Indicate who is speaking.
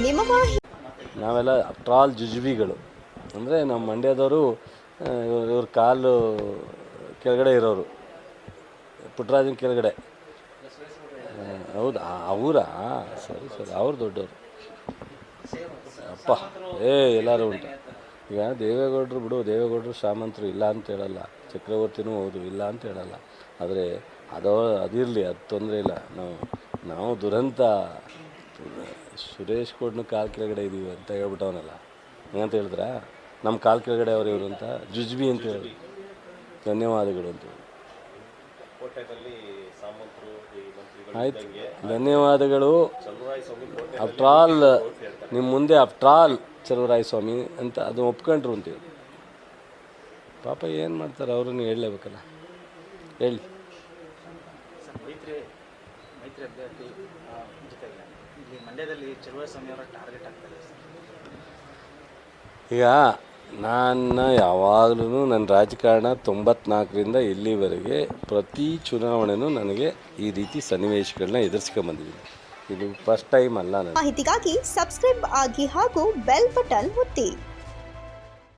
Speaker 1: ನಿಮ್ಮ ಮಾಹಿತಿ.
Speaker 2: ನಾವೆಲ್ಲ ಆಲ್ ಜುಜುಬಿಗಳು ಅಂದರೆ ನಮ್ಮ ಮಂಡ್ಯದವರು ಇವ್ರ ಕಾಲು ಕೆಳಗಡೆ ಇರೋರು, ಪುಟ್ಟರಾಜನ ಕೆಳಗಡೆ. ಹೌದು, ಅವರಾ? ಸರಿ ಅವ್ರು ದೊಡ್ಡವರು. ಅಪ್ಪ ಎಲ್ಲರೂ ಉಂಟು. ಈಗ ದೇವೇಗೌಡರು ಬಿಡು, ದೇವೇಗೌಡರು ಶ್ರೀಮಂತರು ಇಲ್ಲ ಅಂತ ಹೇಳಲ್ಲ, ಚಕ್ರವರ್ತಿನೂ ಹೌದು ಇಲ್ಲ ಅಂತ ಹೇಳಲ್ಲ. ಆದರೆ ಅದಿರಲಿ, ಅದು ತೊಂದರೆ ಇಲ್ಲ. ನಾವು ದುರಂತ ಸುರೇಶ್ ಗೌಡನ ಕಾಲು ಕೆಳಗಡೆ ಇದ್ದೀವಿ ಅಂತ ಹೇಳ್ಬಿಟ್ಟವನಲ್ಲ, ಏನಂತ ಹೇಳಿದ್ರ? ನಮ್ಮ ಕಾಲು ಕೆಳಗಡೆ ಅವರು ಇವರು ಅಂತ ಜುಜ್ಬಿ ಅಂತ ಹೇಳಿ ಧನ್ಯವಾದಗಳು ಅಂತ. ಆಯ್ತು, ಧನ್ಯವಾದಗಳು. ಆಲ್ ನಿಮ್ಮ ಮುಂದೆ ಆಲ್ ಚಲುವರಾಯ ಸ್ವಾಮಿ ಅಂತ ಅದು ಒಪ್ಕೊಂಡ್ರು ಅಂತೀವಿ. ಪಾಪ ಏನು ಮಾಡ್ತಾರೆ, ಅವ್ರನ್ನ ಹೇಳಲೇಬೇಕಲ್ಲ, ಹೇಳಿ.
Speaker 3: ಮೈತ್ರಿ ಅಭ್ಯರ್ಥಿ ಜೊತೆಗೆ ಇಲ್ಲಿ ಮಂಡ್ಯದಲ್ಲಿ ಚಲುವರಾಯ ಸ್ವಾಮಿ ಅವರ ಟಾರ್ಗೆಟ್ ಆಗ್ತಾರೆ.
Speaker 2: ಈಗ ನಾನು ಯಾವಾಗಲೂ ನನ್ನ ರಾಜಕಾರಣ 94ರಿಂದ ಇಲ್ಲಿವರೆಗೆ ಪ್ರತಿ ಚುನಾವಣೆನೂ ನನಗೆ ಈ ರೀತಿ ಸನ್ನಿವೇಶಗಳನ್ನ ಎದುರಿಸ್ಕೊಂಡ್ಬಂದಿದ್ದೀನಿ. ಇದು ಫಸ್ಟ್ ಟೈಮ್ ಅಲ್ಲ.
Speaker 1: ಮಾಹಿತಿಗಾಗಿ ಸಬ್ಸ್ಕ್ರೈಬ್ ಆಗಿ ಹಾಗೂ ಬೆಲ್ ಬಟನ್ ಒತ್ತಿ.